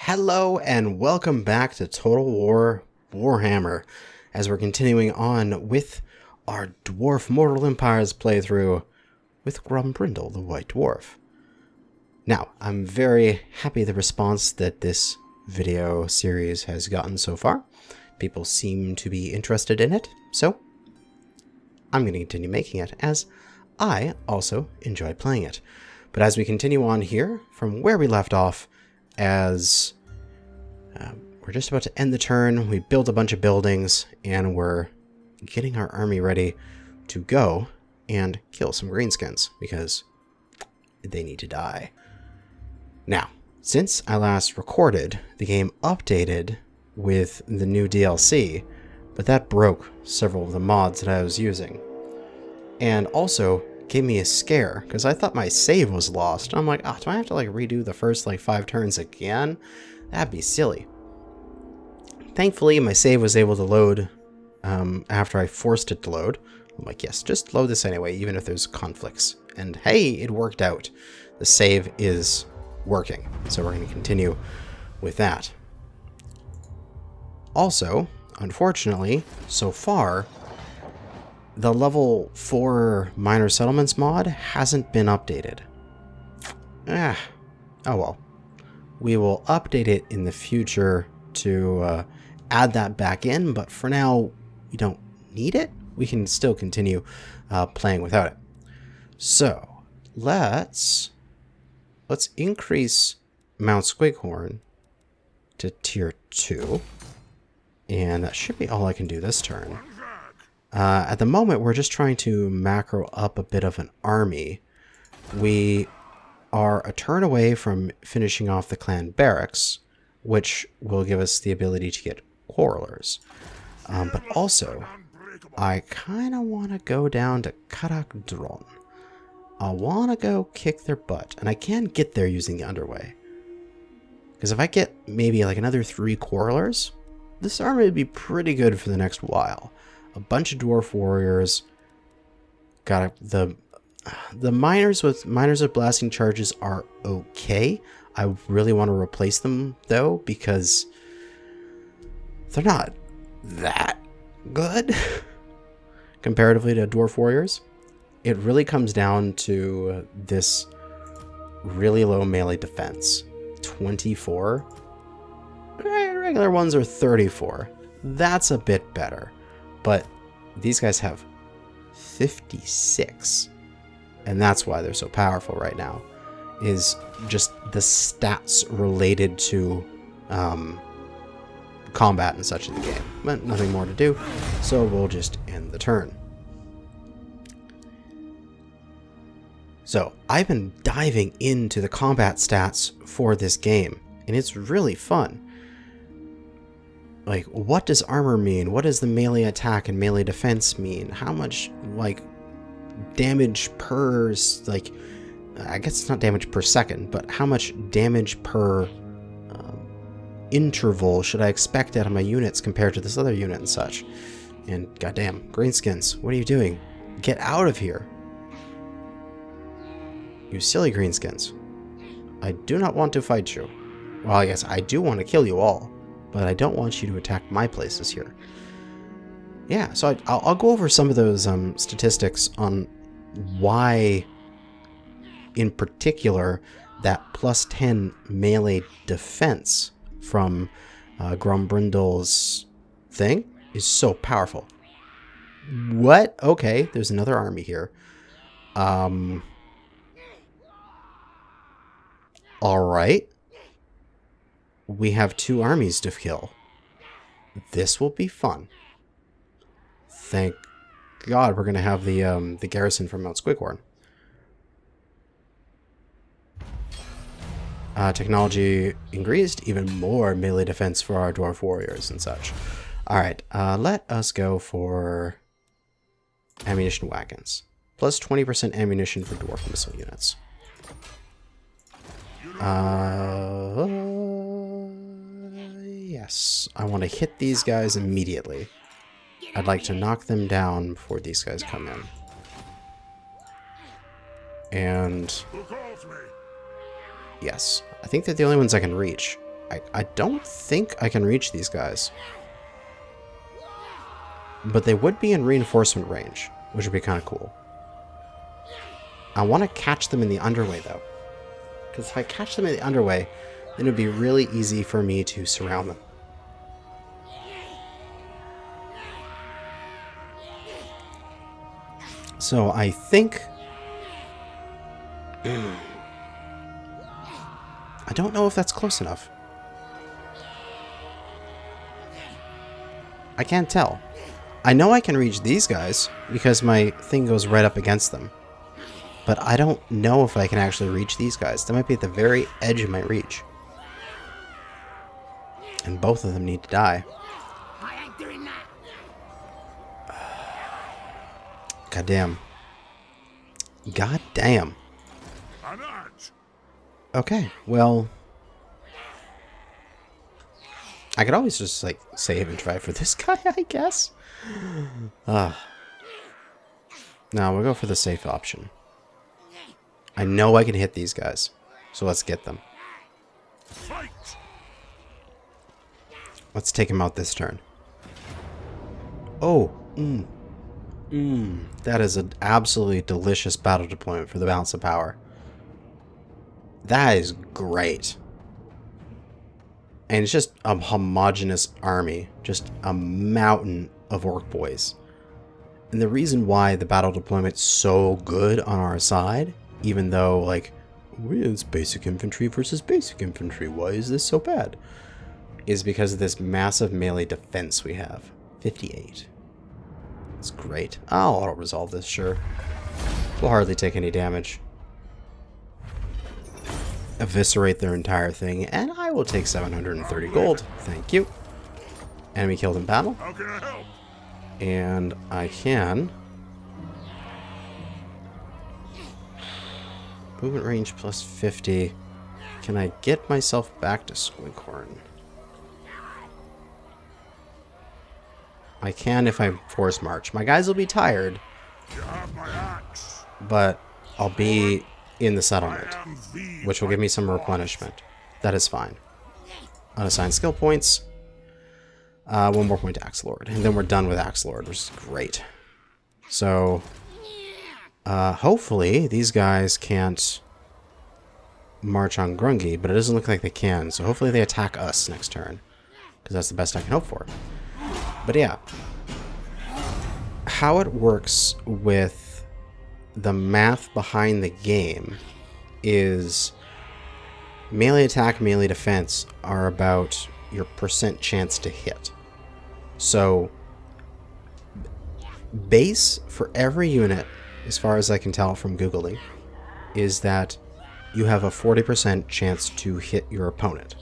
Hello and welcome back to Total War Warhammer, as we're continuing on with our Dwarf Mortal Empires playthrough with Grombrindle, the White Dwarf. Now, I'm very happy the response that this video series has gotten so far. People seem to be interested in it, so I'm going to continue making it, as I also enjoy playing it. But as we continue on here, from where we left off, as we're just about to end the turn, we built a bunch of buildings, and we're getting our army ready to go and kill some Greenskins, because they need to die. Now, since I last recorded, the game updated with the new DLC, but that broke several of the mods that I was using. And also gave me a scare, because I thought my save was lost. I'm like, oh, do I have to redo the first 5 turns again? That'd be silly. Thankfully, my save was able to load after I forced it to load. I'm like, yes, just load this anyway, even if there's conflicts. And hey, it worked out. The save is working, so we're going to continue with that. Also, unfortunately, so far, the level 4 minor settlements mod hasn't been updated. Oh well. We will update it in the future to add that back in, but for now, we don't need it. We can still continue playing without it. So, let's increase Mount Squighorn to tier 2. And that should be all I can do this turn. At the moment, we're just trying to macro up a bit of an army. We are a turn away from finishing off the clan barracks, which will give us the ability to get quarrelers. But also, I kind of want to go down to Karakdron. I want to go kick their butt, and I can get there using the underway. Because if I get maybe another 3 quarrelers, this army would be pretty good for the next while. A bunch of dwarf warriors. Got the miners with blasting charges are okay. I really want to replace them though, because they're not that good comparatively to dwarf warriors. It really comes down to this really low melee defense. 24. Regular ones are 34. That's a bit better. But these guys have 56. And that's why they're so powerful right now. Is just the stats related to combat and such in the game. But nothing more to do. So we'll just end the turn. So I've been diving into the combat stats for this game. And it's really fun. What does armor mean? What does the melee attack and melee defense mean? How much, damage per, I guess it's not damage per second, but how much damage per interval should I expect out of my units compared to this other unit and such? And goddamn, Greenskins, what are you doing? Get out of here. You silly Greenskins. I do not want to fight you. Well, I guess I do want to kill you all. But I don't want you to attack my places here. Yeah, so I'll go over some of those statistics on why, in particular, that plus 10 melee defense from Grombrindle's thing is so powerful. What? Okay, there's another army here. Alright. We have 2 armies to kill. This will be fun. Thank God we're going to have the garrison from Mount Squighorn. Technology increased, even more melee defense for our dwarf warriors and such. Alright, let us go for ammunition wagons. Plus 20% ammunition for dwarf missile units. Yes, I want to hit these guys immediately. I'd like to knock them down before these guys come in. And yes, I think they're the only ones I can reach. I don't think I can reach these guys. But they would be in reinforcement range, which would be kind of cool. I want to catch them in the underway, though. Because if I catch them in the underway, then it would be really easy for me to surround them. So I think... I don't know if that's close enough. I can't tell. I know I can reach these guys because my thing goes right up against them. But I don't know if I can actually reach these guys. They might be at the very edge of my reach. And both of them need to die. I ain't doing that. God damn. God damn. Okay, well... I could always just, like, save and try for this guy, I guess. No, we'll go for the safe option. I know I can hit these guys, so let's get them. Fight. Let's take him out this turn. Oh, that is an absolutely delicious battle deployment for the balance of power. That is great. And it's just a homogenous army. Just a mountain of orc boys. And the reason why the battle deployment's so good on our side, even though, like, it's basic infantry versus basic infantry, why is this so bad? Is because of this massive melee defense we have. 58. It's great. I'll auto-resolve this, sure. We'll hardly take any damage. Eviscerate their entire thing, and I will take 730 gold. Thank you. Enemy killed in battle. How can I help? And I can... Movement range plus 50. Can I get myself back to Squinkhorn? I can if I force march. My guys will be tired, You have my axe. but I'll be in the settlement, I am the which will give me some replenishment. That is fine. Unassigned skill points. One more point to Axe Lord. And then we're done with Axe Lord, which is great. So, hopefully these guys can't march on Grungy, but it doesn't look like they can. So hopefully they attack us next turn, because that's the best I can hope for. But yeah, how it works with the math behind the game is melee attack, melee defense are about your percent chance to hit. So base for every unit, as far as I can tell from Googling, is that you have a 40% chance to hit your opponent.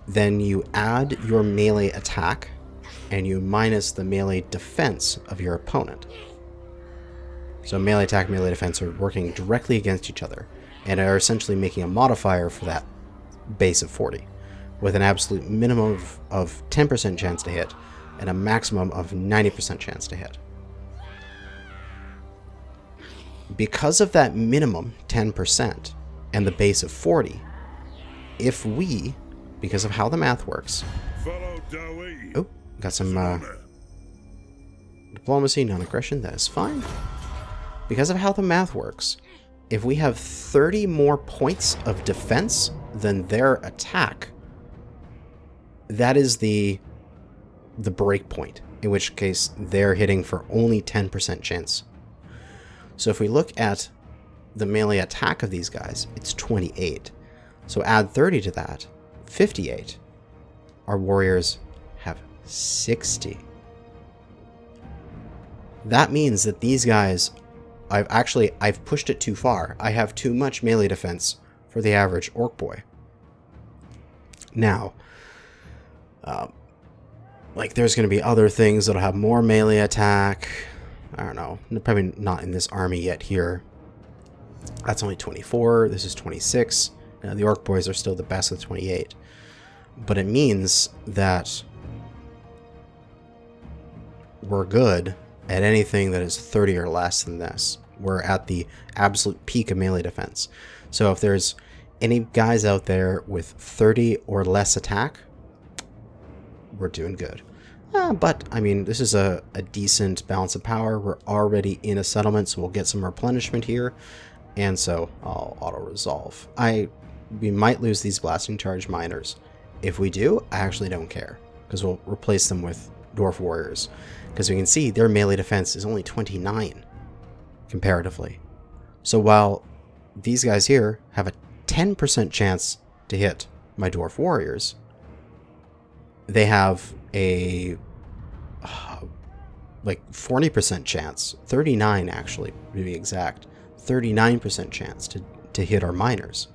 Then you add your melee attack and you minus the melee defense of your opponent. So melee attack, melee defense are working directly against each other and are essentially making a modifier for that base of 40, with an absolute minimum of 10% chance to hit and a maximum of 90% chance to hit. Because of that minimum 10% and the base of 40, if we, because of how the math works, oh, got some diplomacy, non-aggression, that is fine. Because of how the math works, if we have 30 more points of defense than their attack, that is the break point, in which case they're hitting for only 10% chance. So if we look at the melee attack of these guys, it's 28. So add 30 to that, 58. Our warriors have 60. That means that these guys, I've pushed it too far. I have too much melee defense for the average orc boy. Now, like there's going to be other things that'll have more melee attack. I don't know, probably not in this army yet here. That's only 24, this is 26. The orc boys are still the best with 28. But it means that we're good at anything that is 30 or less than this. We're at the absolute peak of melee defense. So if there's Any guys out there with 30 or less attack, we're doing good. But, I mean, this is a decent balance of power. We're already in a settlement, so we'll get some replenishment here. And so I'll auto-resolve. We might lose these blasting charge miners. If we do, I actually don't care, because we'll replace them with dwarf warriors. Because we can see their melee defense is only 29, comparatively. So while these guys here have a 10% chance to hit my dwarf warriors, they have a like 40% chance, 39 actually, to be exact, 39% chance to hit our miners,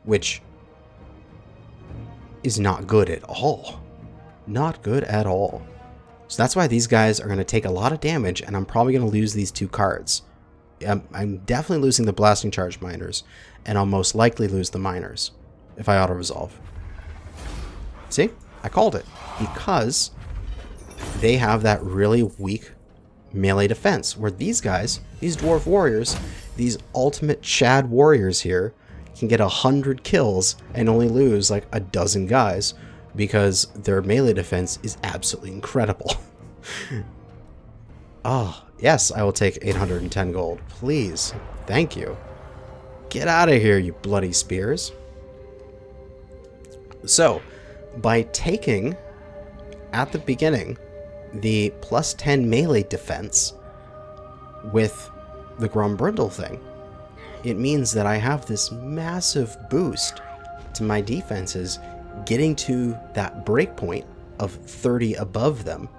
which is not good at all. Not good at all. So that's why these guys are going to take a lot of damage, and I'm probably going to lose these two cards. I'm definitely losing the blasting charge miners, and I'll most likely lose the miners if I auto-resolve. See? I called it. Because they have that really weak melee defense, where these guys, these dwarf warriors, these ultimate Chad warriors here, can get 100 kills and only lose like a dozen guys because their melee defense is absolutely incredible. Oh, yes, I will take 810 gold. Please. Thank you. Get out of here, you bloody spears. So, by taking, at the beginning, the plus 10 melee defense with the Grombrindle thing, it means that I have this massive boost to my defenses, getting to that breakpoint of 30 above them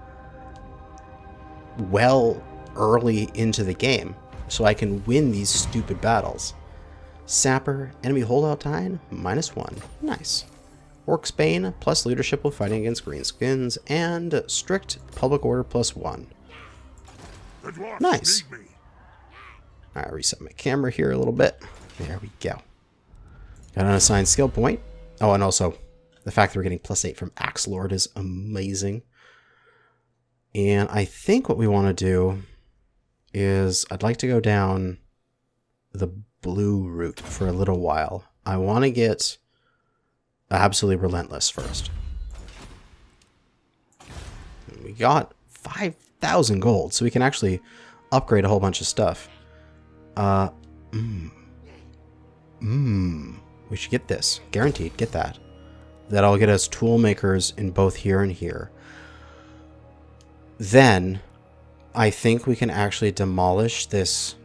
well early into the game, so I can win these stupid battles. Sapper, enemy holdout time, -1. Nice. Orc's Bane, plus leadership while fighting against Greenskins, and strict public order +1. Nice. Alright, reset my camera here a little bit. There we go. Got an unassigned skill point. Oh, and also, the fact that we're getting +8 from Axe Lord is amazing. And I think what we want to do is, I'd like to go down the blue route for a little while. I want to get absolutely relentless first. And we got 5,000 gold, so we can actually upgrade a whole bunch of stuff. We should get this. Guaranteed, get that. That'll get us tool makers in both here and here. Then, I think we can actually demolish this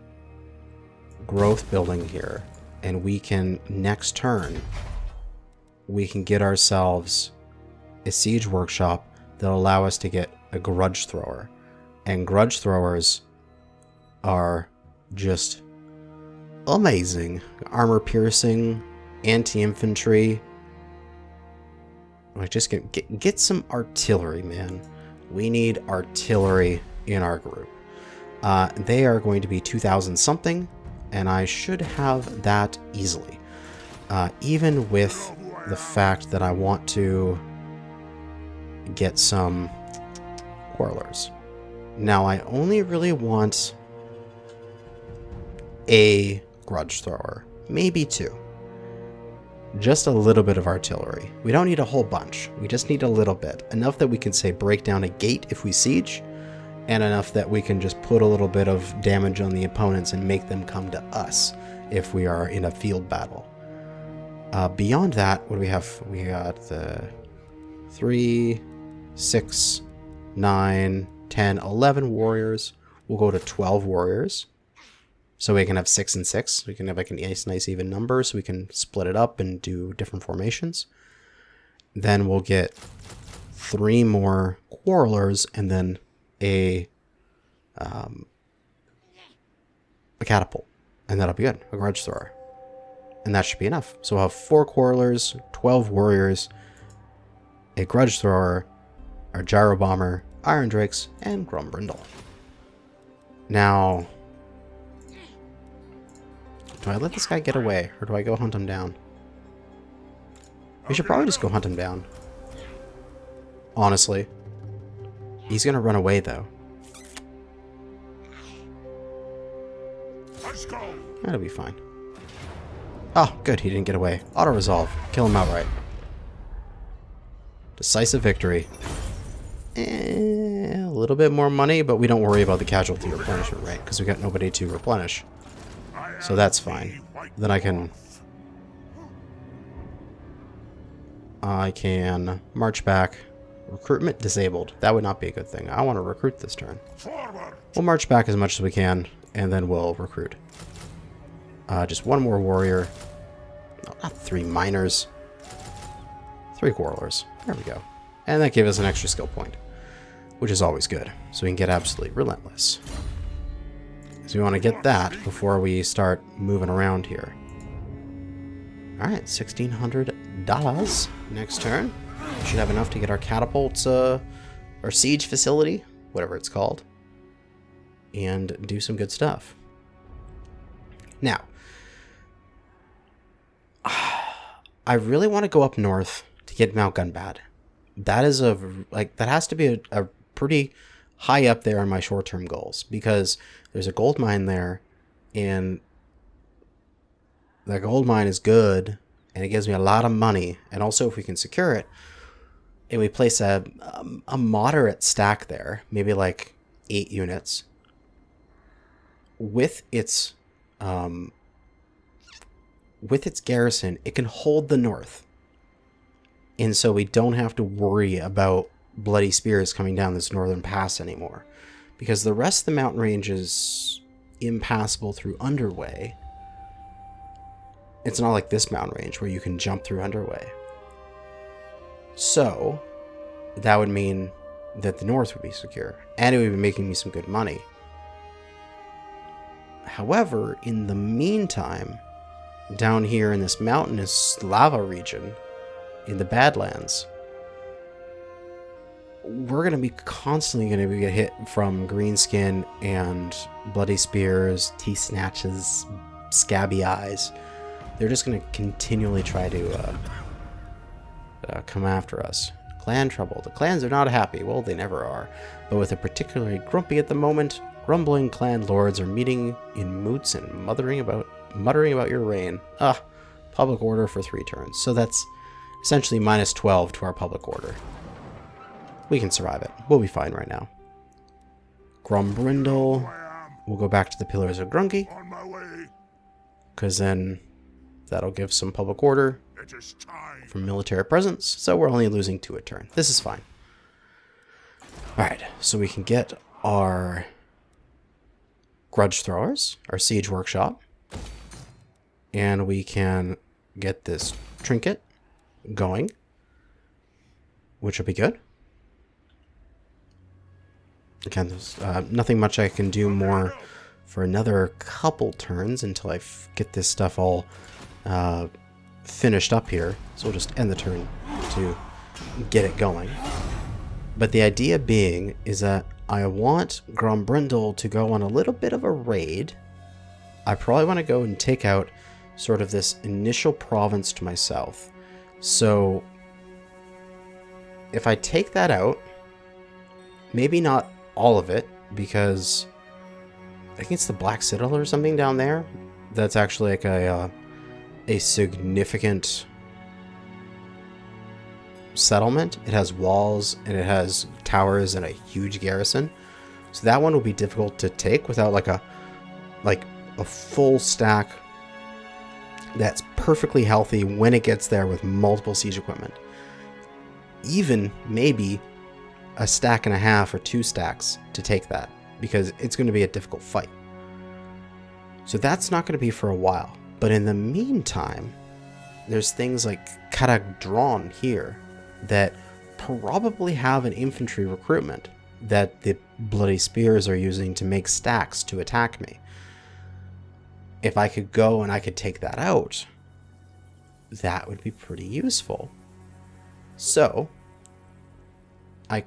growth building here. And we can, next turn, we can get ourselves a siege workshop that'll allow us to get a grudge thrower. And grudge throwers are just amazing. Armor piercing, anti-infantry. Like, just get some artillery, man. We need artillery in our group. They are going to be 2,000 something, and I should have that easily. Even with the fact that I want to get some quarrelers. Now, I only really want a grudge thrower, maybe 2. Just a little bit of artillery. We don't need a whole bunch. We just need a little bit. Enough that we can, say, break down a gate if we siege, and enough that we can just put a little bit of damage on the opponents and make them come to us if we are in a field battle. Beyond that, what do we have? We got the 3, 6, 9, 10, 11 warriors. We'll go to 12 warriors. So we can have 6 and 6. We can have like a nice even number, so we can split it up and do different formations. Then we'll get 3 more quarrelers, and then a catapult. And that'll be good. A grudge thrower. And that should be enough. So we'll have 4 quarrelers, 12 warriors, a grudge thrower, our gyro bomber, iron drakes, and Grombrindle. Now, do I let this guy get away, or do I go hunt him down? We should probably just go hunt him down. Honestly. He's gonna run away, though. Let's go. That'll be fine. Oh, good, he didn't get away. Auto-resolve. Kill him outright. Decisive victory. A little bit more money, but we don't worry about the casualty replenishment rate, because we got nobody to replenish. So that's fine. Then I can march back. Recruitment disabled. That would not be a good thing. I want to recruit this turn. Forward. We'll march back as much as we can, and then we'll recruit. Just one more warrior. No, not 3 miners. 3 warlords. There we go. And that gave us an extra skill point, which is always good. So we can get absolutely relentless. So we want to get that before we start moving around here. Alright, $1,600 next turn. We should have enough to get our catapults, or siege facility, whatever it's called, and do some good stuff. Now, I really want to go up north to get Mount Gunbad. That is that has to be a pretty high up there on my short-term goals, because there's a gold mine there, and that gold mine is good, and it gives me a lot of money. And also, if we can secure it, and we place a moderate stack there, maybe like 8 units, with its garrison, it can hold the north. And so we don't have to worry about bloody spears coming down this northern pass anymore, because the rest of the mountain range is impassable through Underway. It's not like this mountain range where you can jump through Underway. So that would mean that the north would be secure, and it would be making me some good money. However, in the meantime, down here in this mountainous lava region, in the Badlands, we're going to be constantly going to get hit from Greenskin and bloody spears, teeth snatches, scabby eyes. They're just going to continually try to come after us. Clan trouble. The clans are not happy. Well, they never are. But with a particularly grumpy at the moment, grumbling clan lords are meeting in moots and muttering about your reign. Public order for 3 turns. So that's essentially minus 12 to our public order. We can survive it. We'll be fine right now. Grumbrindle. We'll go back to the Pillars of Grungy, On my way. because then that'll give some public order It is time. from military presence. So we're only losing 2 a turn. This is fine. Alright, so we can get our grudge throwers, our siege workshop, and we can get this trinket going, which will be good. Again, there's nothing much I can do more for another couple turns until I get this stuff all finished up here. So we'll just end the turn to get it going. But the idea being is that I want Grumbrindle to go on a little bit of a raid. I probably want to go and take out sort of this initial province to my south. So if I take that out, maybe not all of it, because I think it's the Black Citadel or something down there. That's actually like a significant settlement. It has walls and it has towers and a huge garrison. So that one will be difficult to take without like a full stack that's perfectly healthy when it gets there with multiple siege equipment. Even maybe a stack and a half or 2 stacks to take that, because it's going to be a difficult fight. So that's not going to be for a while. But in the meantime, there's things like Kanajashi here that probably have an infantry recruitment that the bloody spears are using to make stacks to attack me. If I could go and I could take that out, that would be pretty useful. So I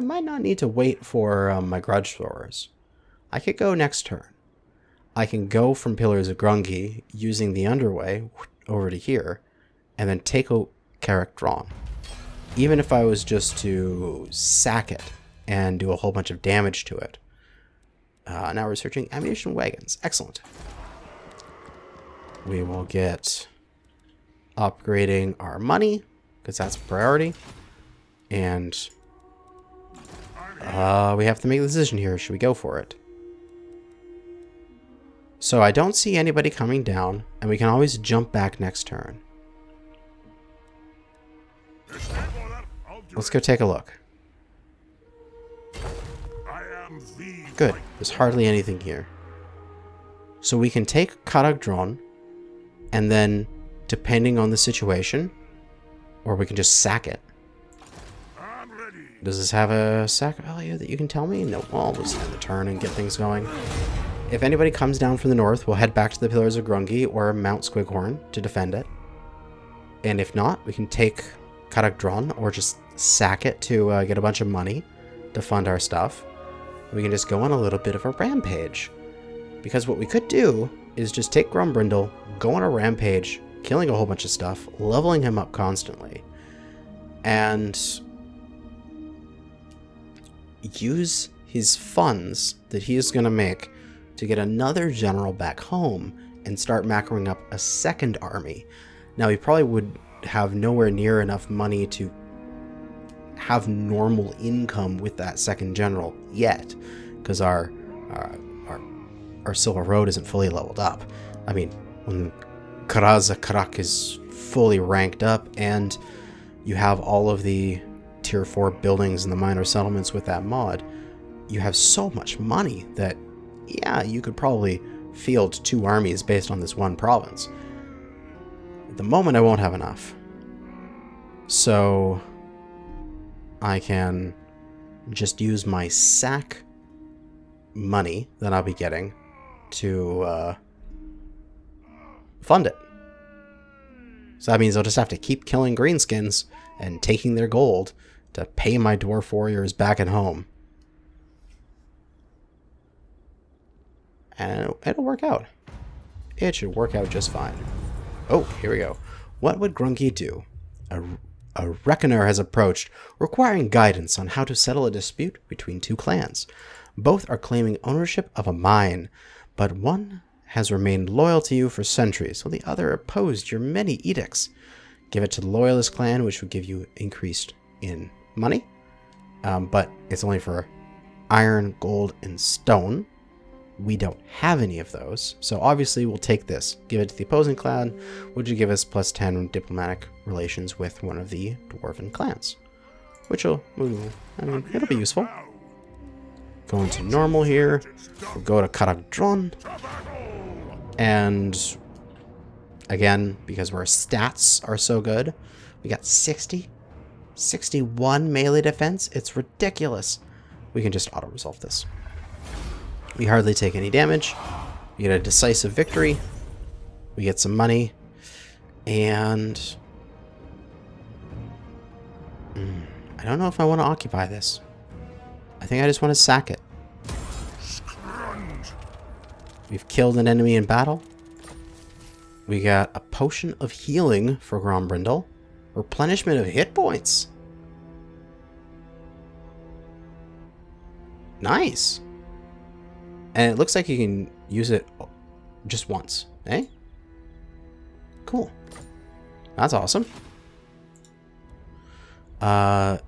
might not need to wait for my grudge throwers. I could go next turn. I can go from Pillars of Grungy using the Underway over to here, and then take out Kanajashi. Even if I was just to sack it and do a whole bunch of damage to it. Now we're searching ammunition wagons. Excellent. We will get upgrading our money, because that's a priority. And we have to make a decision here. Should we go for it? So I don't see anybody coming down, and we can always jump back next turn. Let's go take a look. Good. There's hardly anything here. So we can take Kanajashi, and then, depending on the situation, or we can just sack it. Does this have a sack value that you can tell me? No. Well, we'll just end the turn and get things going. If anybody comes down from the north, we'll head back to the Pillars of Grungi or Mount Squighorn to defend it. And if not, we can take Kanajashi or just sack it to get a bunch of money to fund our stuff. We can just go on a little bit of a rampage. Because what we could do is just take Grumbrindle, go on a rampage, killing a whole bunch of stuff, leveling him up constantly, and use his funds that he is going to make to get another general back home and start macroing up a second army. Now, he probably would have nowhere near enough money to have normal income with that second general yet, because our Silver Road isn't fully leveled up. I mean, when Karak is fully ranked up and you have all of the tier 4 buildings and the minor settlements with that mod, you have so much money that, yeah, you could probably field 2 armies based on this one province. At the moment, I won't have enough. So I can just use my sack money that I'll be getting to fund it. So that means I'll just have to keep killing greenskins and taking their gold to pay my dwarf warriors back at home. And it'll work out. It should work out just fine. Oh, here we go. What would Grungi do? A reckoner has approached, requiring guidance on how to settle a dispute between 2 clans. Both are claiming ownership of a mine, but one has remained loyal to you for centuries, while the other opposed your many edicts. Give it to the loyalist clan, which would give you increased in money, but it's only for iron, gold, and stone. We don't have any of those, so obviously we'll take this. Give it to the opposing clan, which would give us plus 10 diplomatic relations with one of the dwarven clans, which will, I mean, it'll be useful. Go into normal here. We'll go to Kanajashi. And again, because our stats are so good, we got 61 melee defense. It's ridiculous. We can just auto-resolve this. We hardly take any damage. We get a decisive victory. We get some money. And I don't know if I want to occupy this. I think I just want to sack it. We've killed an enemy in battle. We got a potion of healing for Grumbrindle. Replenishment of hit points. Nice. And it looks like you can use it just once, eh? Cool. That's awesome.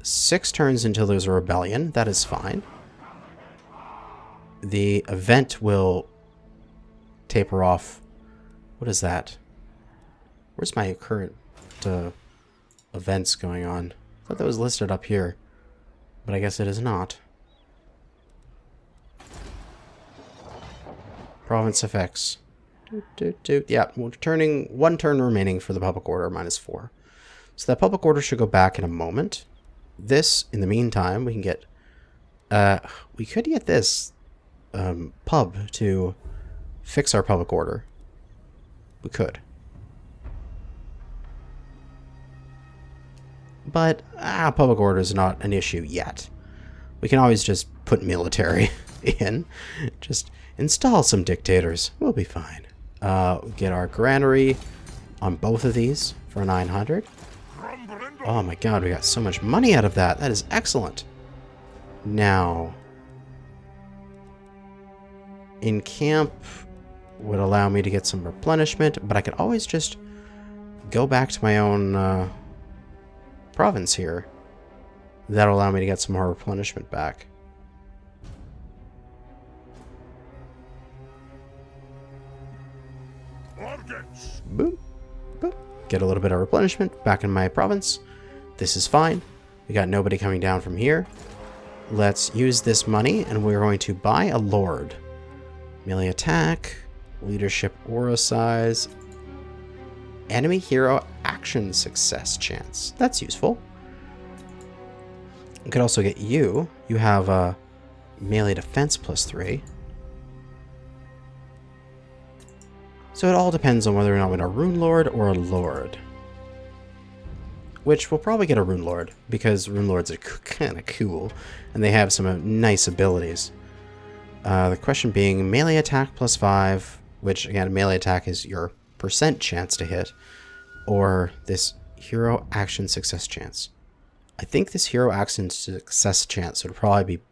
6 turns until there's a rebellion. That is fine. The event will taper off. What is that? Where's my current events going on? I thought that was listed up here, but I guess it is not. Province effects. Yeah, we're turning 1 turn remaining for the public order, -4. So that public order should go back in a moment. This, in the meantime, we can get... we could get this pub to fix our public order. We could. But public order is not an issue yet. We can always just put military in. Just install some dictators. We'll be fine. Get our granary on both of these for 900. Oh my god, we got so much money out of that. That is excellent. Now, in camp, would allow me to get some replenishment, but I could always just go back to my own province here. That'll allow me to get some more replenishment back. Boom. Boom. Get a little bit of replenishment back in my province. This is fine. We got nobody coming down from here. Let's use this money, and we're going to buy a lord. Melee attack, leadership aura size, enemy hero action success chance. That's useful. We could also get you. You have a melee defense +3. So it all depends on whether or not we want a Rune Lord or a Lord. Which we'll probably get a Rune Lord, because Rune Lords are kind of cool, and they have some nice abilities. The question being melee attack +5, which again, melee attack is your % chance to hit, or this hero action success chance. I think this hero action success chance would probably be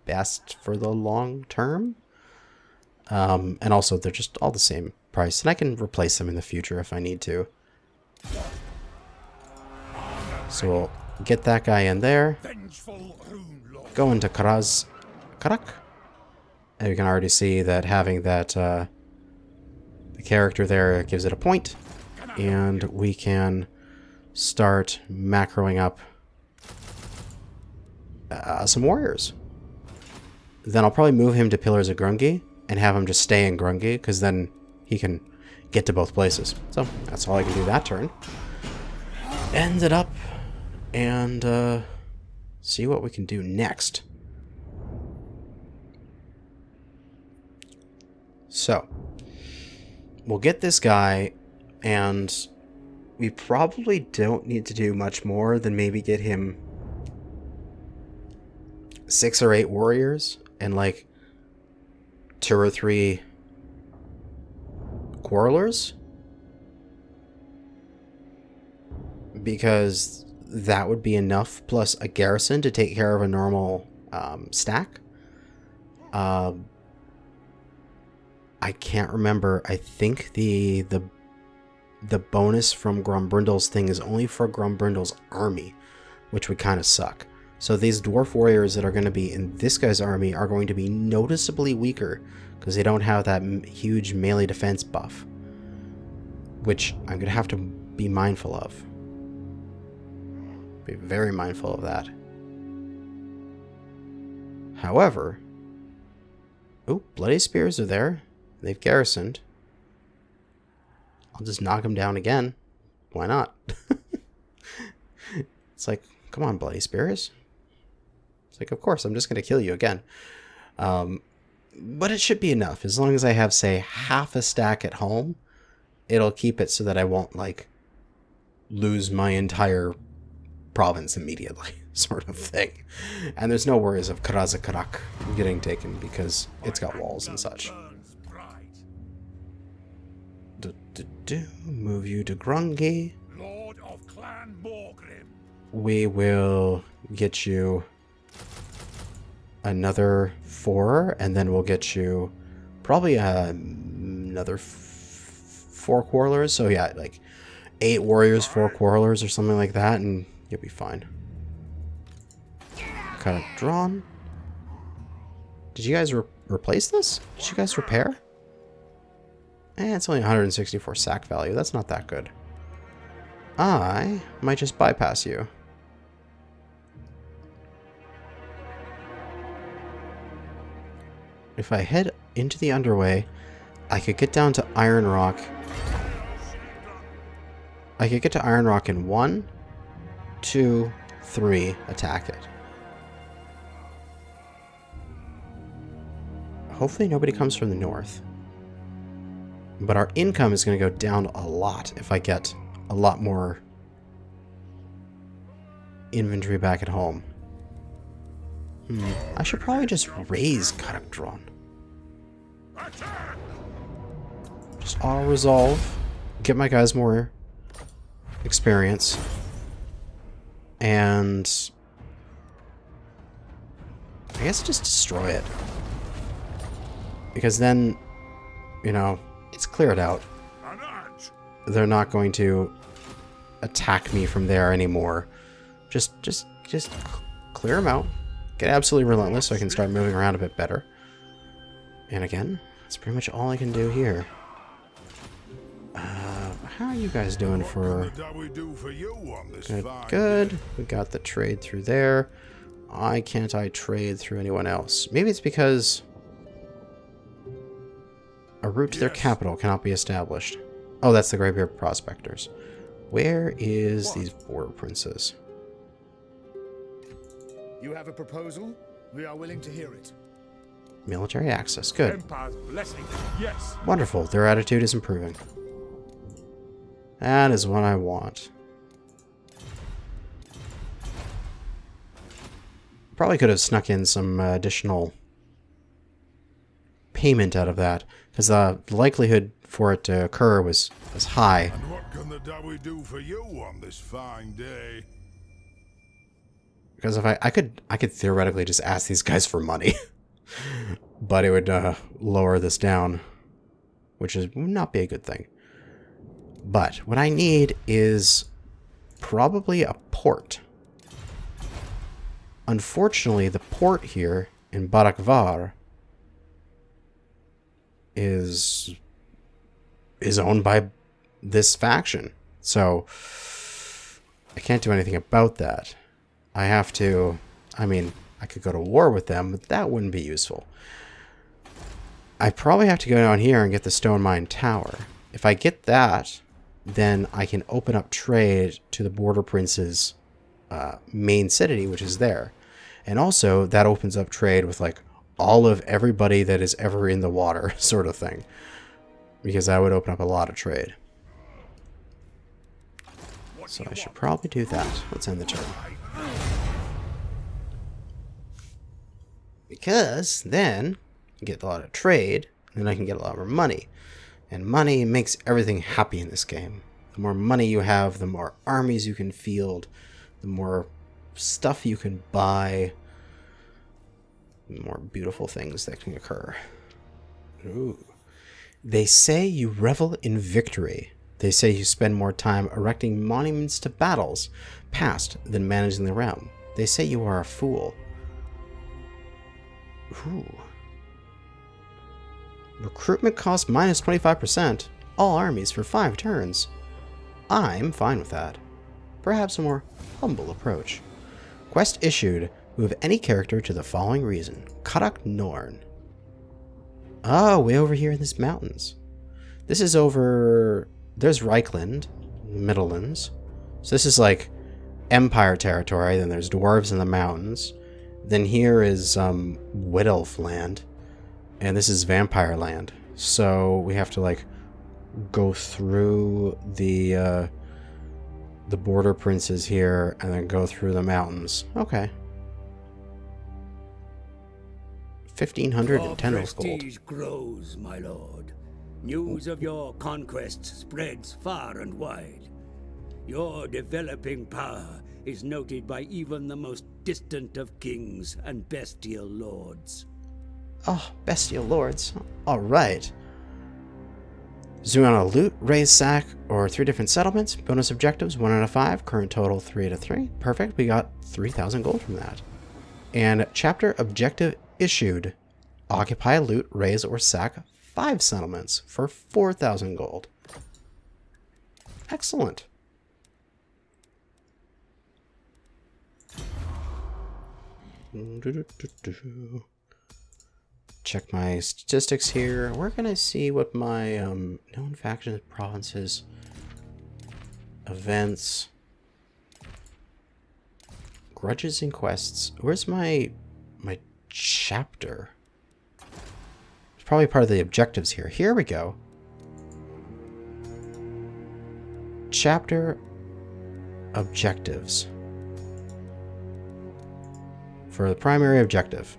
best for the long term. And also, they're just all the same price, and I can replace them in the future if I need to. So we'll get that guy in there. Go into Karak. And you can already see that having that the character there gives it a point. And we can start macroing up some warriors. Then I'll probably move him to Pillars of Grungi and have him just stay in Grungi, because then he can get to both places. So that's all I can do that turn. End it up and see what we can do next. So we'll get this guy, and we probably don't need to do much more than maybe get him 6 or 8 warriors and like 2 or 3 quarrelers, because that would be enough, plus a garrison to take care of a normal stack. I can't remember. I think the bonus from Grombrindal's thing is only for Grombrindal's army, which would kind of suck. So these dwarf warriors that are going to be in this guy's army are going to be noticeably weaker because they don't have that huge melee defense buff, which I'm going to have to be mindful of. Be very mindful of that. However, oh, Bloody Spears are there. They've garrisoned. I'll just knock them down again. Why not? It's like, come on, Bloody Spears. It's like, of course, I'm just going to kill you again. But it should be enough. As long as I have, say, half a stack at home, it'll keep it so that I won't, like, lose my entire province immediately, sort of thing. And there's no worries of Karazakarak getting taken because it's got walls and such. Move you to Grungi. Lord of Clan Morgrim. We will get you another 4, and then we'll get you probably another 4 quarrelers. So yeah, like 8 warriors, 4 quarrelers, or something like that, and you'll be fine. Cut it drawn. Did you guys replace this? Did you guys repair? It's only 164 sack value. That's not that good. I might just bypass you. If I head into the underway, I could get down to Iron Rock. I could get to Iron Rock in 1, 2, 3, attack it. Hopefully nobody comes from the north. But our income is going to go down a lot if I get a lot more inventory back at home. I should probably just raise Karakdron. Just auto-resolve. Get my guys more experience. And I guess just destroy it. Because then you know, it's cleared out. An edge. They're not going to attack me from there anymore. Just clear them out. Get absolutely relentless so I can start moving around a bit better. And again, that's pretty much all I can do here. How are you guys doing for... Good, good. We got the trade through there. Why can't I trade through anyone else? Maybe it's because a route to their capital cannot be established. Oh, that's the Greybeard Prospectors. Where is these border princes? You have a proposal? We are willing to hear it. Military access. Good. Empire's blessing. Yes. Wonderful. Their attitude is improving. That is what I want. Probably could have snuck in some additional payment out of that, because the likelihood for it to occur was high. And what can the Dawi do for you on this fine day? Because if I could theoretically just ask these guys for money, but it would lower this down, which would not be a good thing. But what I need is probably a port. Unfortunately, the port here in Barakvar is owned by this faction, so I can't do anything about that. I have to, I mean, I could go to war with them, but that wouldn't be useful. I probably have to go down here and get the Stone Mine Tower. If I get that, then I can open up trade to the Border Prince's main city, which is there. And also, that opens up trade with, like, all of everybody that is ever in the water, sort of thing. Because that would open up a lot of trade. So I should probably do that. Let's end the turn. Because then I get a lot of trade, and then I can get a lot more money. And money makes everything happy in this game. The more money you have, the more armies you can field, the more stuff you can buy, the more beautiful things that can occur. Ooh. They say you revel in victory. They say you spend more time erecting monuments to battles past than managing the realm. They say you are a fool. Ooh. Recruitment cost minus 25%. All armies for 5 turns. I'm fine with that. Perhaps a more humble approach. Quest issued. Move any character to the following reason. Karak Norn. Oh, way over here in these mountains. This is over... There's Reichland, Middlelands. So this is like Empire territory. Then there's Dwarves in the mountains. Then here is Wood-Elf land. And this is Vampire land. So we have to like go through the border princes here and then go through the mountains. Okay. 1,510 gold. Prestige grows, my lord. News of your conquests spreads far and wide. Your developing power is noted by even the most distant of kings and bestial lords. Oh, bestial lords. Alright. Zoom on a loot, raise sack, or 3 different settlements. Bonus objectives, 1 out of 5. Current total, 3 out of 3. Perfect. We got 3,000 gold from that. And chapter objective issued. Occupy, loot, raise, or sack 5 settlements for 4,000 gold. Excellent. Check my statistics here. We're gonna see what my known factions, provinces, events, grudges, and quests. Where's my chapter? It's probably part of the objectives here. Here we go. Chapter objectives. For the primary objective.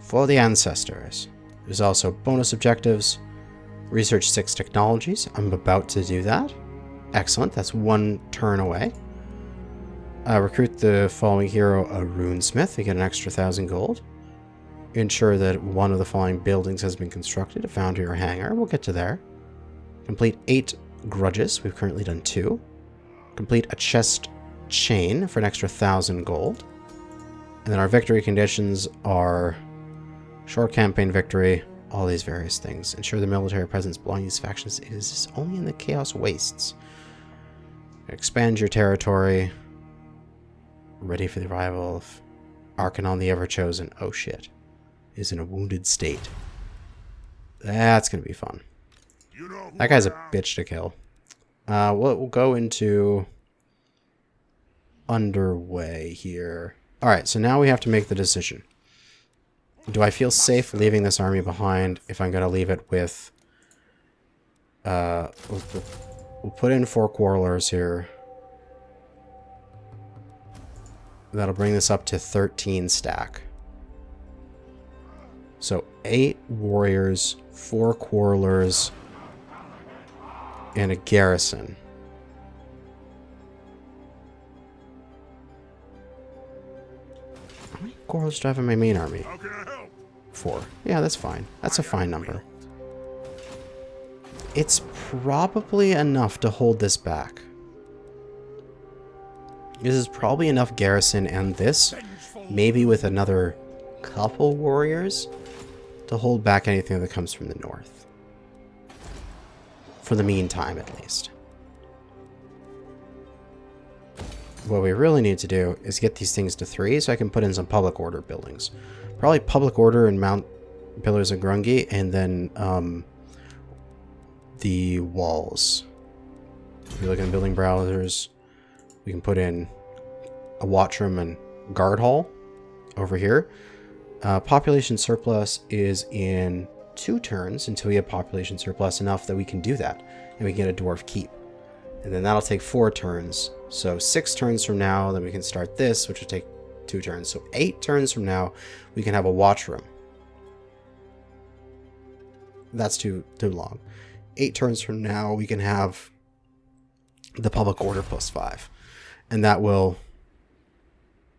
For the ancestors. There's also bonus objectives. Research 6 technologies. I'm about to do that. Excellent. That's 1 turn away. Recruit the following hero, a runesmith. You get an extra 1,000 gold. ensure that one of the following buildings has been constructed: a foundry or hangar. We'll get to there. Complete 8 grudges. We've currently done 2. Complete a chest chain for an extra 1,000 gold. And then our victory conditions are short campaign victory, all these various things. Ensure the military presence belonging to these factions is only in the Chaos Wastes. Expand your territory. Ready for the arrival of Arcanon the Ever-Chosen. Oh shit. Is in a wounded state. That's going to be fun. That guy's a bitch to kill. We'll go into underway here. Alright, so now we have to make the decision. Do I feel safe leaving this army behind if I'm going to leave it with... we'll put in 4 quarrelers here. That'll bring this up to 13 stack. So 8 warriors, 4 quarrelers, and a garrison. How many quarrelers do I have in my main army? 4. Yeah, that's fine. That's a fine number. It's probably enough to hold this back. This is probably enough garrison and this, maybe with another couple warriors, to hold back anything that comes from the north. For the meantime, at least. What we really need to do is get these things to 3 so I can put in some public order buildings. Probably public order and Mount Pillars of Grungi, and then the walls. If you look in building browsers, we can put in a watchroom and guard hall over here. Population surplus is in 2 turns until we have population surplus enough that we can do that. And we can get a dwarf keep. And then that'll take 4 turns. So 6 turns from now, then we can start this, which will take 2 turns. So 8 turns from now, we can have a watchroom. That's too long. 8 turns from now, we can have the public order +5. And that will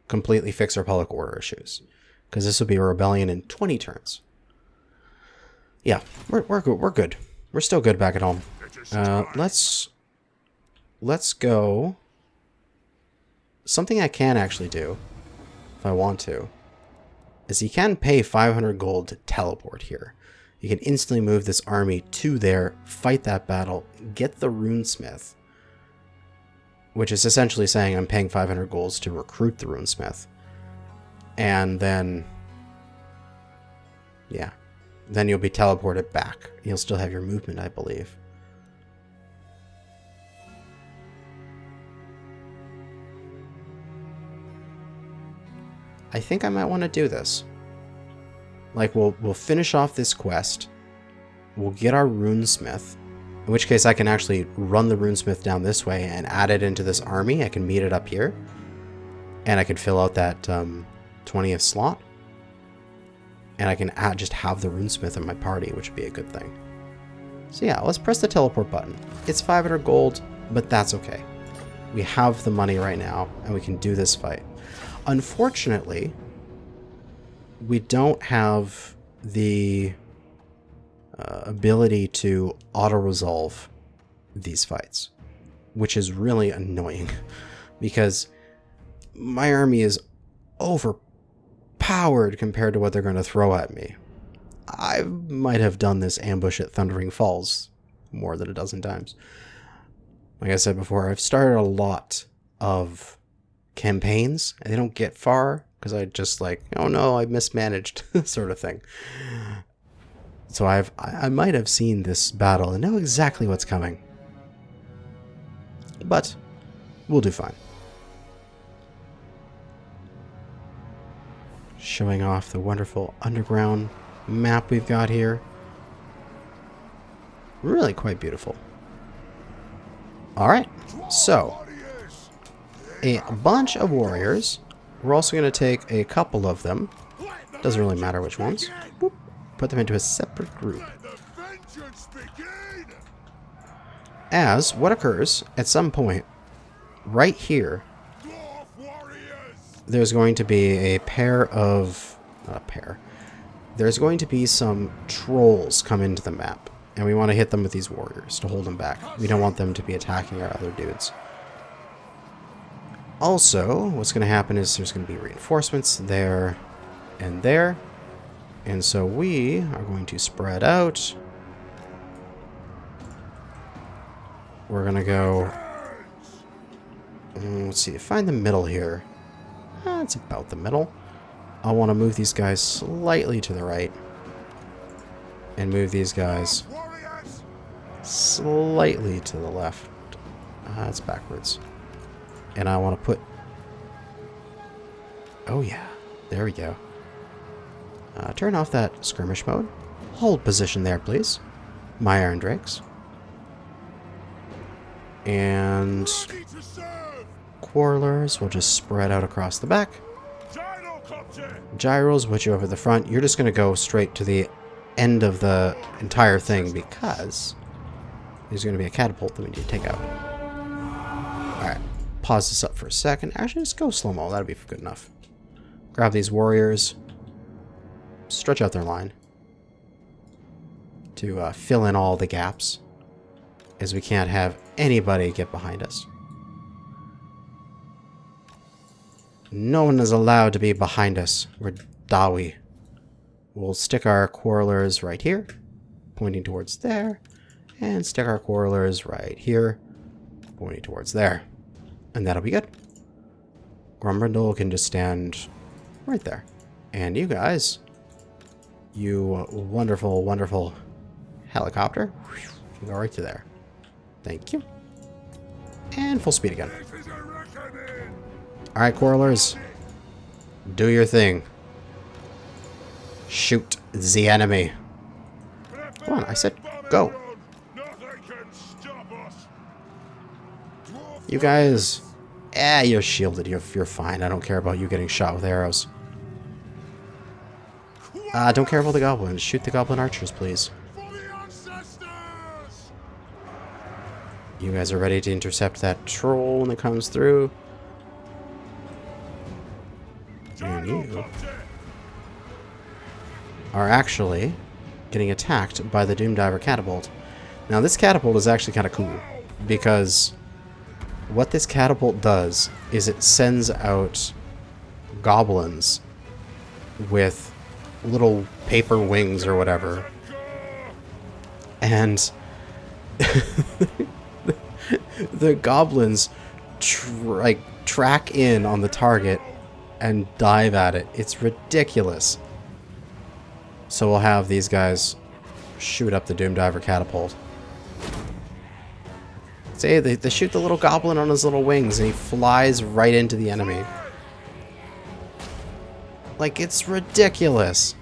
completely fix our public order issues. Because this will be a rebellion in 20 turns. Yeah, we're good. We're good. We're still good back at home. Let's go. Something I can actually do, if I want to, is you can pay 500 gold to teleport here. You can instantly move this army to there, fight that battle, get the runesmith, which is essentially saying I'm paying 500 golds to recruit the runesmith. And then, yeah, then you'll be teleported back. You'll still have your movement, I believe. I think I might want to do this. Like, we'll finish off this quest. We'll get our runesmith. In which case I can actually run the runesmith down this way and add it into this army. I can meet it up here. And I can fill out that 20th slot. And I can just have the runesmith in my party, which would be a good thing. So yeah, let's press the teleport button. It's 500 gold, but that's okay. We have the money right now, and we can do this fight. Unfortunately, we don't have the ability to auto-resolve these fights, which is really annoying because my army is overpowered compared to what they're going to throw at me. I might have done this ambush at Thundering Falls more than a dozen times. Like I said before, I've started a lot of campaigns and they don't get far because I just like, oh no, I mismanaged sort of thing. So I might have seen this battle and know exactly what's coming. But we'll do fine. Showing off the wonderful underground map we've got here. Really quite beautiful. Alright, so a bunch of warriors. We're also going to take a couple of them. Doesn't really matter which ones. Boop. Put them into a separate group. As what occurs at some point right here, there's going to be a pair of, not a pair, there's going to be some trolls come into the map, and we want to hit them with these warriors to hold them back. We don't want them to be attacking our other dudes. Also, what's going to happen is there's going to be reinforcements there and there. And so we are going to spread out. We're going to go... let's see, find the middle here. It's about the middle. I want to move these guys slightly to the right. And move these guys slightly to the left. That's backwards. And I want to put... oh yeah, there we go. Turn off that skirmish mode. Hold position there, please. My Iron Drakes. And... Quarrelers will just spread out across the back. Gyros will put you over the front. You're just going to go straight to the end of the entire thing because there's going to be a catapult that we need to take out. Alright, pause this up for a second. Actually, just go slow-mo. That'll be good enough. Grab these warriors. Stretch out their line to fill in all the gaps, as we can't have anybody get behind us. No one is allowed to be behind us. We're Dawi. We'll stick our quarrelers right here, pointing towards there, and stick our quarrelers right here, pointing towards there. And that'll be good. Grumbrindle can just stand right there. And you guys, you wonderful, wonderful helicopter, can go right to there. Thank you. And full speed again. Alright, quarrelers. Do your thing. Shoot the enemy. Come on, I said go. You guys... you're shielded. You're fine. I don't care about you getting shot with arrows. Don't care about the goblins. Shoot the goblin archers, please. You guys are ready to intercept that troll when it comes through. And you are actually getting attacked by the Doomdiver catapult. Now this catapult is actually kind of cool because what this catapult does is it sends out goblins with little paper wings or whatever, and the goblins track in on the target and dive at it. It's ridiculous. So we'll have these guys shoot up the Doomdiver catapult. See, they shoot the little goblin on his little wings and he flies right into the enemy. Like, it's ridiculous.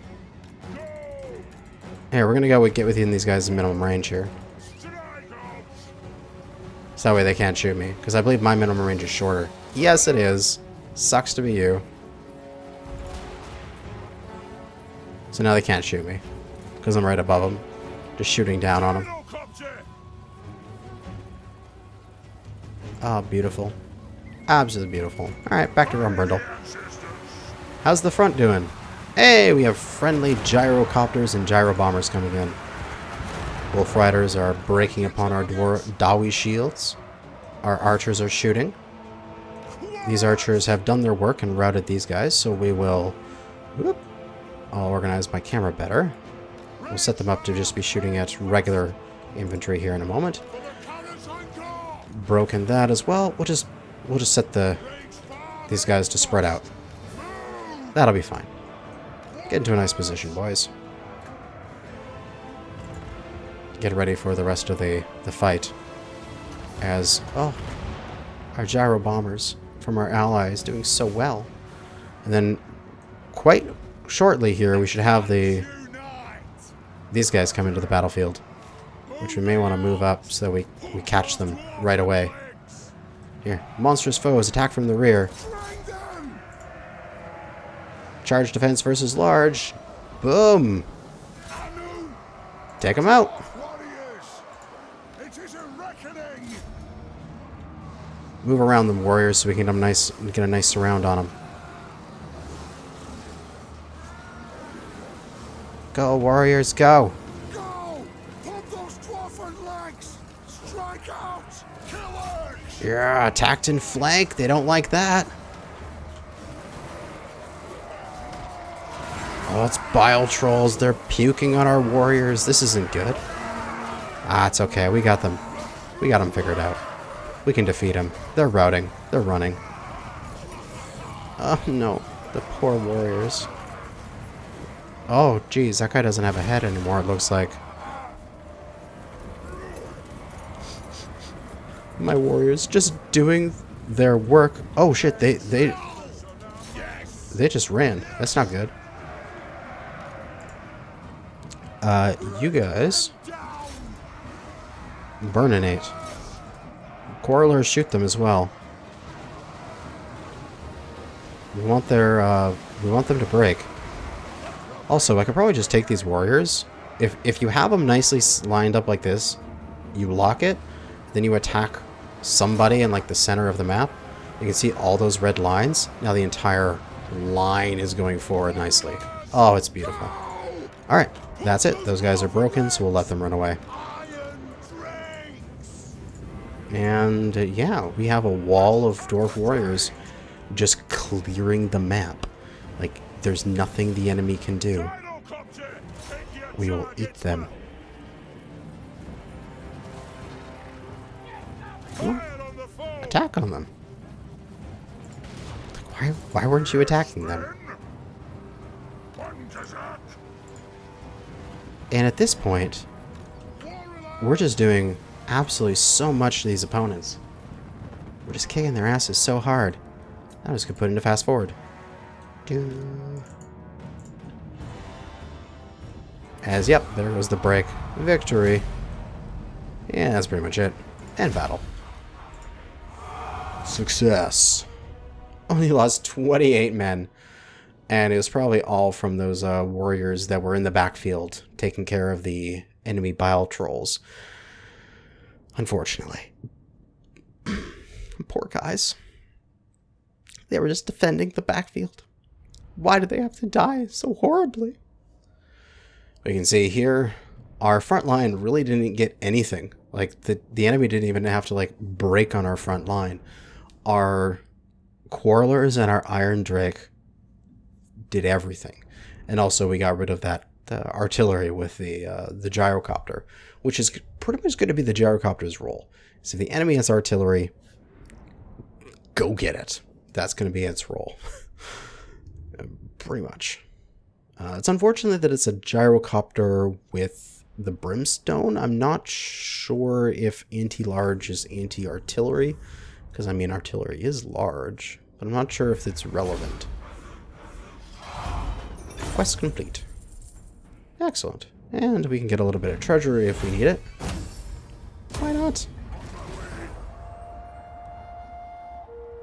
Here, we're gonna go get within these guys' minimum range here. So that way they can't shoot me. Because I believe my minimum range is shorter. Yes, it is. Sucks to be you. So now they can't shoot me. Because I'm right above them. Just shooting down on them. Oh, beautiful. Absolutely beautiful. Alright, back to Grumbrindle. How's the front doing? Hey, we have friendly gyrocopters and gyrobombers coming in. Wolf Riders are breaking upon our Dawi shields. Our archers are shooting. These archers have done their work and routed these guys, so we will... Whoop, I'll organize my camera better. We'll set them up to just be shooting at regular infantry here in a moment. Broken that as well. We'll just set these guys to spread out. That'll be fine. Get into a nice position, boys. Get ready for the rest of the fight. As, oh, our gyro bombers from our allies doing so well. And then, quite shortly here, we should have these guys come into the battlefield. Which we may want to move up so that we catch them right away. Here, monstrous foes attack from the rear. Charge defense versus large. Boom! Take them out. Move around them, warriors, so we can get a nice surround on them. Go, warriors, go! Go! Pump those dwarfen legs! Strike out! Killers! Yeah, attacked in flank. They don't like that. Oh, it's bile trolls. They're puking on our warriors. This isn't good. Ah, it's okay. We got them. We got them figured out. We can defeat them. They're routing. They're running. Oh, no. The poor warriors. Oh, geez. That guy doesn't have a head anymore, it looks like. My warriors just doing their work. Oh, shit. They just ran. That's not good. You guys burninate. Quarrelers, shoot them as well. We want them to break. Also, I could probably just take these warriors. If you have them nicely lined up like this, you lock it, then you attack somebody in like the center of the map. You can see all those red lines. Now the entire line is going forward nicely. Oh, it's beautiful. Alright, that's it. Those guys are broken, so we'll let them run away. And yeah, we have a wall of dwarf warriors just clearing the map. Like, there's nothing the enemy can do. We will eat them. Ooh, attack on them. Why weren't you attacking them? And at this point, we're just doing absolutely so much to these opponents. We're just kicking their asses so hard. I'm just gonna put it into fast forward. As, yep, there goes the break. Victory. Yeah, that's pretty much it. End battle. Success. Only lost 28 men. And it was probably all from those warriors that were in the backfield taking care of the enemy bile trolls. Unfortunately. Poor guys. They were just defending the backfield. Why did they have to die so horribly? We can see here, our front line really didn't get anything. Like, the enemy didn't even have to, like, break on our front line. Our Quarrelers and our Iron Drake did everything. And also we got rid of the artillery with the gyrocopter, which is pretty much going to be the gyrocopter's role. So if the enemy has artillery, go get it. That's going to be its role. Pretty much. It's unfortunate that it's a gyrocopter with the brimstone. I'm not sure if anti-large is anti-artillery, because I mean artillery is large, but I'm not sure if it's relevant. Quest complete. Excellent. And we can get a little bit of treasury if we need it. Why not?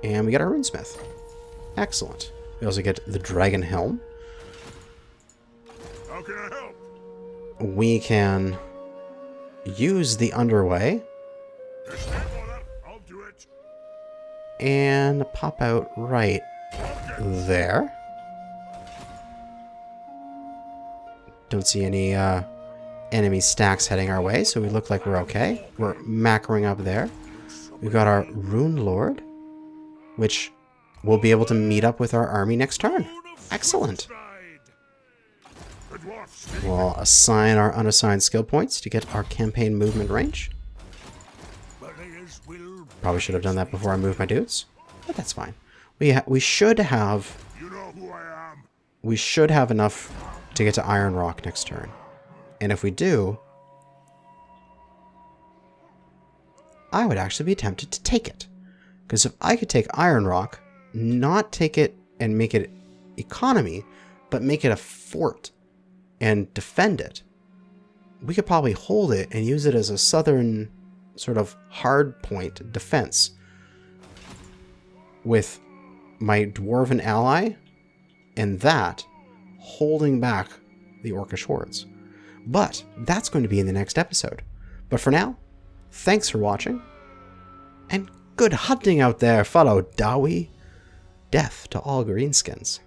And we got our runesmith. Excellent. We also get the dragon helm. How can I help? We can use the underway I'll do it. and pop out right there. Don't see any enemy stacks heading our way, so we look like we're okay. We're macroing up there. We've got our Rune Lord, which we'll be able to meet up with our army next turn. Excellent. We'll assign our unassigned skill points to get our campaign movement range. Probably should have done that before I moved my dudes, but that's fine. We should have. You know who I am. We should have enough to get to Iron Rock next turn, and if we do, I would actually be tempted to take it, because if I could take Iron Rock, not take it and make it economy, but make it a fort and defend it, we could probably hold it and use it as a southern sort of hard point defense with my dwarven ally and that holding back the orcish hordes. But that's going to be in the next episode. But for now, thanks for watching, and good hunting out there, fellow Dawi. Death to all greenskins.